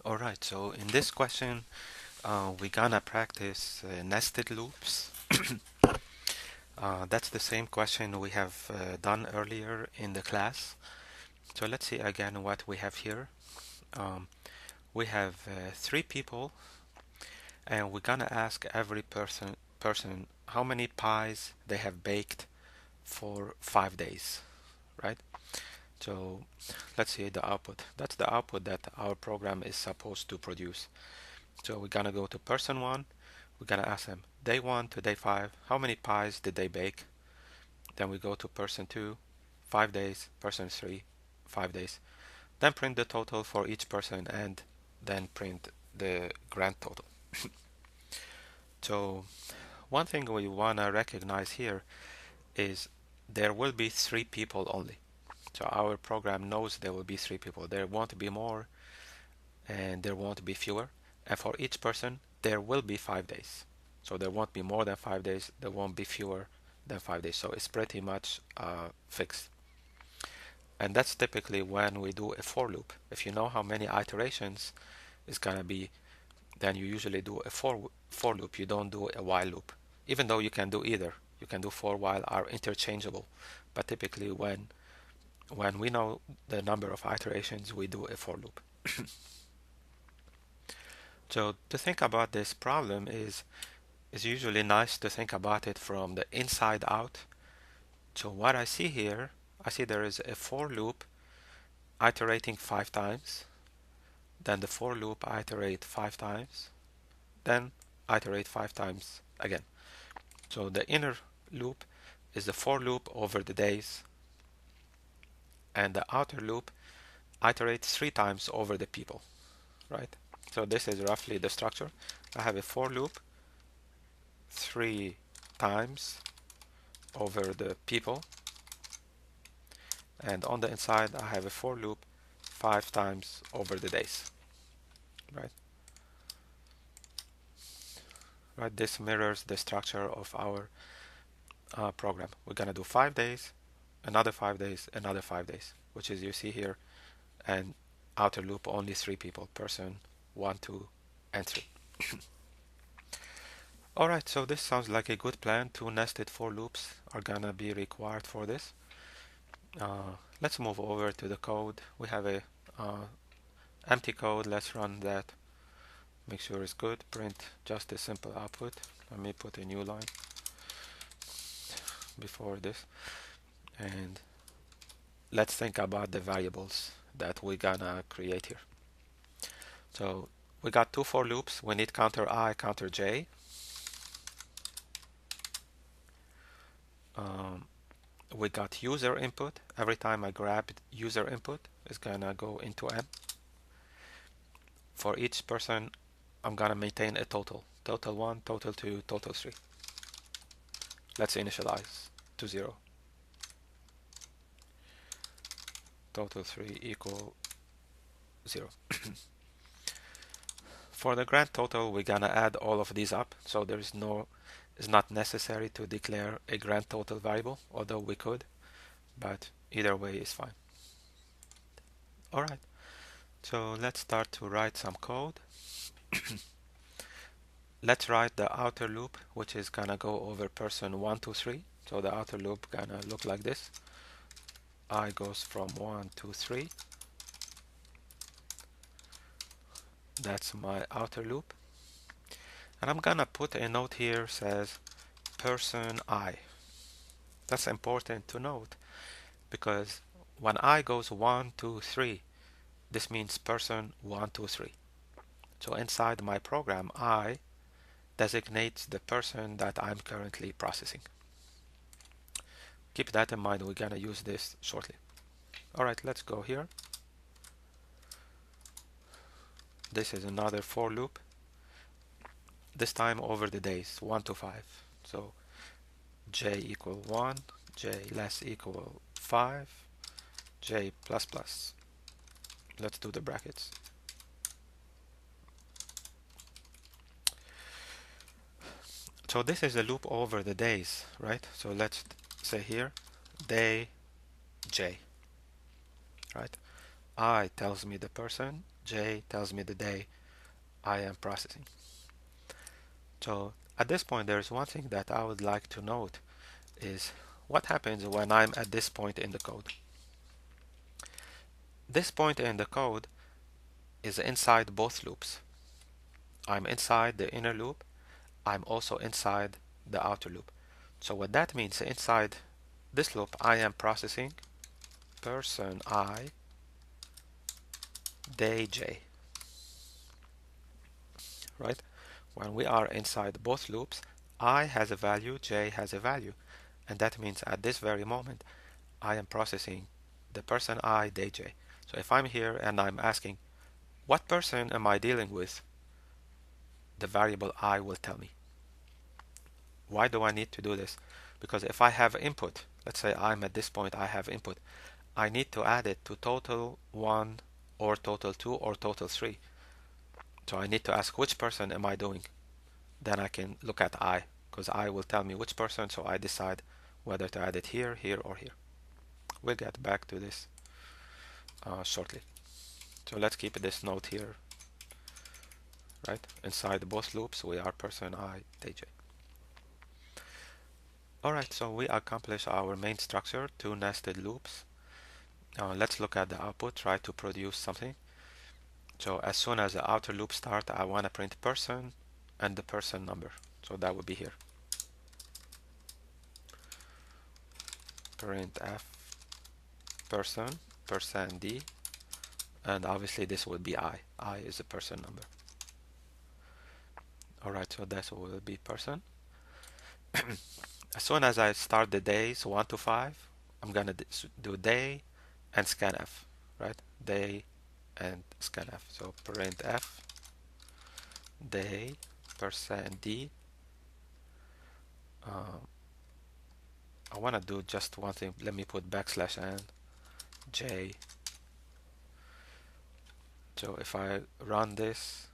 Alright, so in this question, we're gonna practice nested loops. That's the same question we have done earlier in the class. So let's see again what we have here. Um, we have three people, and we're gonna ask every person how many pies they have baked for 5 days, right? So let's see the output. That's the output that our program is supposed to produce. So we're gonna go to person one. We're gonna ask them day one to day five, how many pies did they bake? Then we go to person two, 5 days, person three, 5 days. Then print the total for each person and then print the grand total. So one thing we wanna recognize here is there will be three people only. So our program knows there will be three people. There won't be more and there won't be fewer. And for each person, there will be 5 days. So there won't be more than 5 days. There won't be fewer than 5 days. So it's pretty much fixed. And that's typically when we do a for loop. If you know how many iterations it's gonna be, then you usually do a for loop. You don't do a while loop. Even though you can do either. You can do for while are interchangeable. But typically when we know the number of iterations, we do a for loop. So to think about this problem is usually nice to think about it from the inside out. So what I see here, I see there is a for loop iterating 5 times, then the for loop iterate 5 times, then iterate 5 times again. So the inner loop is the for loop over the days, and the outer loop iterates 3 times over the people, right? So this is roughly the structure. I have a for loop 3 times over the people, and on the inside I have a for loop 5 times over the days, right? Right, this mirrors the structure of our program. We're gonna do 5 days, another 5 days, another 5 days, which is you see here, and outer loop only 3 people, person 1, 2, and 3. Alright, so this sounds like a good plan. 2 nested for loops are gonna be required for this. Let's move over to the code. We have a empty code. Let's run that. Make sure it's good. Print just a simple output. Let me put a new line before this. And let's think about the variables that we're gonna create here. So we got 2 for loops. We need counter I, counter j. We got user input. Every time I grab user input, it's gonna go into M. For each person, I'm gonna maintain a total. Total 1, total 2, total 3. Let's initialize to 0. Total 3 equal 0. For the grand total, we're gonna add all of these up. So it's not necessary to declare a grand total variable, although we could, but either way is fine. Alright, so let's start to write some code. Let's write the outer loop, which is gonna go over person 1, 2, 3. So the outer loop gonna look like this. I goes from 1 to 3. That's my outer loop. And I'm gonna put a note here says person I. That's important to note because when I goes 1, 2, 3, this means person 1, 2, 3. So inside my program, I designates the person that I'm currently processing. Keep that in mind. We're gonna use this shortly. Alright, let's go here. This is another for loop. This time over the days, 1 to 5. So j equal 1, j less equal 5, j plus plus. Let's do the brackets. So this is a loop over the days, right? So let's say here, day j, right? I tells me the person, J tells me the day I am processing. So at this point, there's one thing that I would like to note is what happens when I'm at this point in the code. This point in the code is inside both loops. I'm inside the inner loop. I'm also inside the outer loop. So what that means, inside this loop, I am processing person I, day j, right? When we are inside both loops, I has a value, j has a value. And that means at this very moment, I am processing the person I, day j. So if I'm here and I'm asking, what person am I dealing with? The variable I will tell me. Why do I need to do this? Because if I have input, let's say I'm at this point, I have input, I need to add it to total 1 or total 2 or total 3. So I need to ask which person am I doing? Then I can look at I, because I will tell me which person, so I decide whether to add it here, here, or here. We'll get back to this shortly. So let's keep this note here, right? Inside both loops, we are person I, day j. Alright, so we accomplish our main structure, 2 nested loops. Let's look at the output, try to produce something. So as soon as the outer loop starts, I want to print person and the person number. So that would be here. Printf person, %d, and obviously this would be I. I is the person number. Alright, so that will be person. As soon as I start the days 1 to 5, I'm gonna do day and scanf, right? Day and scanf. So printf day %d. I want to do just one thing. Let me put \n j. So if I run this,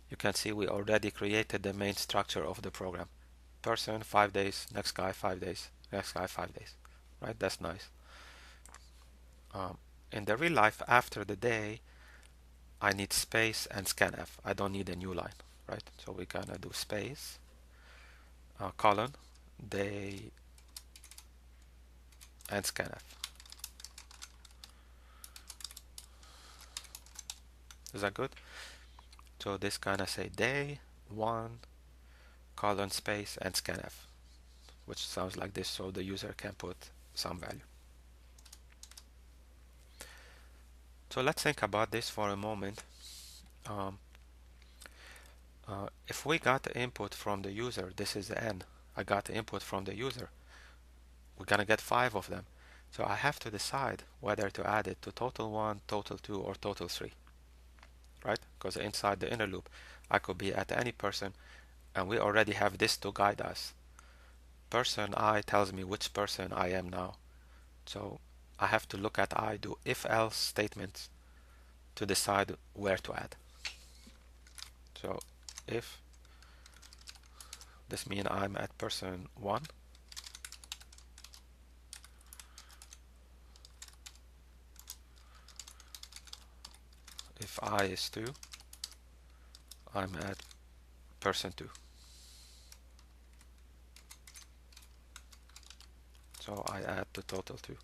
you can see we already created the main structure of the program. Person 5 days, next guy 5 days, next guy 5 days, right? That's nice. In the real life, after the day, I need space and scanf. I don't need a new line, right? So we're gonna do space, colon, day, and scanf. Is that good? So this gonna say day 1 colon space and scanf, which sounds like this, so the user can put some value. So let's think about this for a moment. If we got the input from the user, this is the n. I got the input from the user. We're gonna get 5 of them. So I have to decide whether to add it to total 1, total 2, or total 3, right? Because inside the inner loop, I could be at any person, and we already have this to guide us. Person I tells me which person I am now. So I have to look at I, do if-else statements to decide where to add. So if this means I'm at person 1, if I is 2, I'm at person 2. So I add the total 2.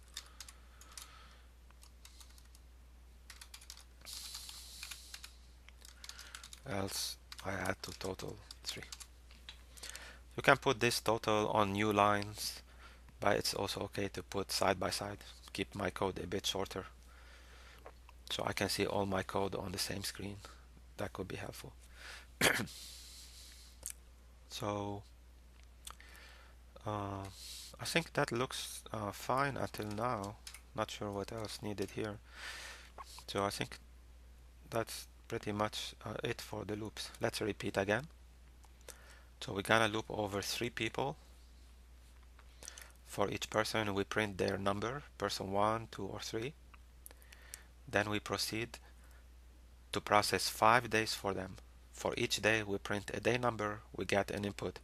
Else I add to total 3. You can put this total on new lines, but it's also okay to put side by side. Keep my code a bit shorter, so I can see all my code on the same screen. That could be helpful. So I think that looks fine until now. Not sure what else needed here. So I think that's pretty much it for the loops. Let's repeat again. So we're gonna loop over 3 people. For each person, we print their number, person 1, 2, or 3. Then we proceed to process 5 days for them. For each day, we print a day number, we get an input.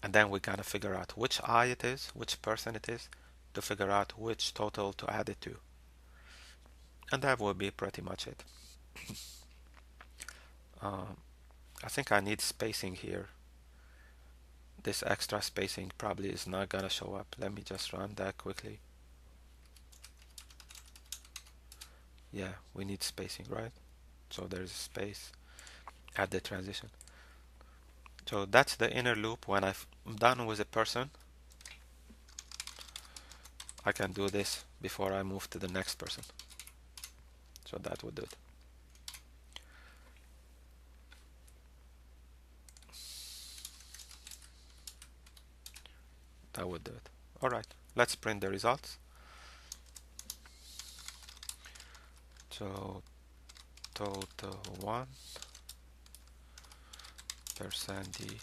And then we're gonna figure out which I it is, which person it is, to figure out which total to add it to. And that will be pretty much it. I think I need spacing here. This extra spacing probably is not gonna show up. Let me just run that quickly. Yeah, we need spacing, right? So there's space at the transition. So that's the inner loop. When I'm done with a person, I can do this before I move to the next person. So that would do it. That would do it. All right, let's print the results. So total 1 percent D.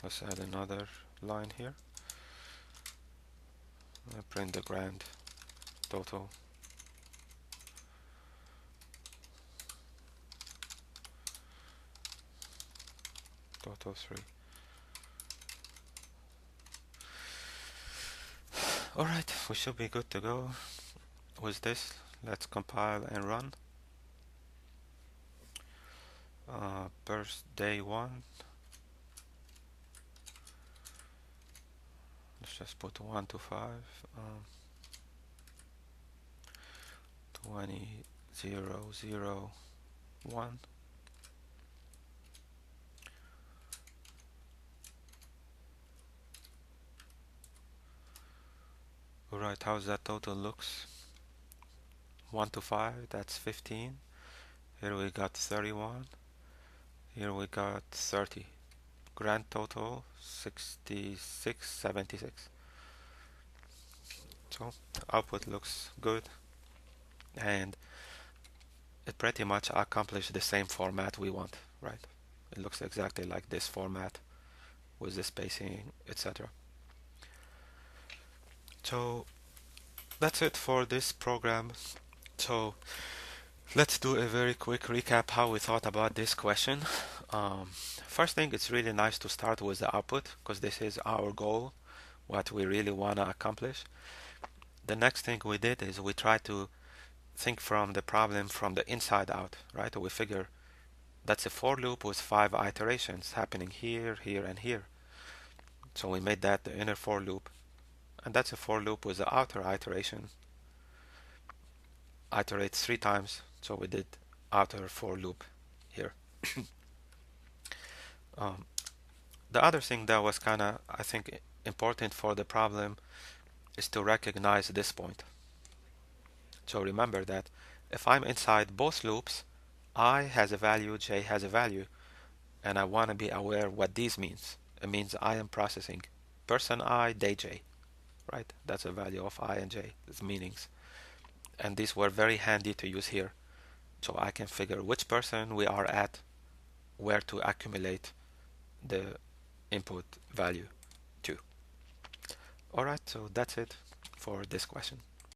Let's add another line here. I'll print the grand total. Total 3. Alright, we should be good to go with this. Let's compile and run. First day 1. Let's just put 1 to 5. 20, 0, 0, 1. Alright, how's that total looks? 1 to 5, that's 15. Here we got 31. Here we got 30. Grand total 66, 76. So output looks good, and it pretty much accomplished the same format we want, right? It looks exactly like this format with the spacing, etc. So that's it for this program. So let's do a very quick recap how we thought about this question. First thing, it's really nice to start with the output because this is our goal, what we really want to accomplish. The next thing we did is we tried to think from the problem from the inside out, right? We figure that's a for loop with 5 iterations happening here, here, and here. So we made that the inner for loop, and that's a for loop with the outer iteration. Iterate 3 times, so we did outer for loop here. The other thing that was kind of, I think, important for the problem is to recognize this point. So remember that if I'm inside both loops, I has a value, j has a value, and I want to be aware what these means. It means I am processing person I, day j, right? That's a value of I and j, its meanings. And these were very handy to use here. So I can figure which person we are at, where to accumulate the input value to. Alright, so that's it for this question.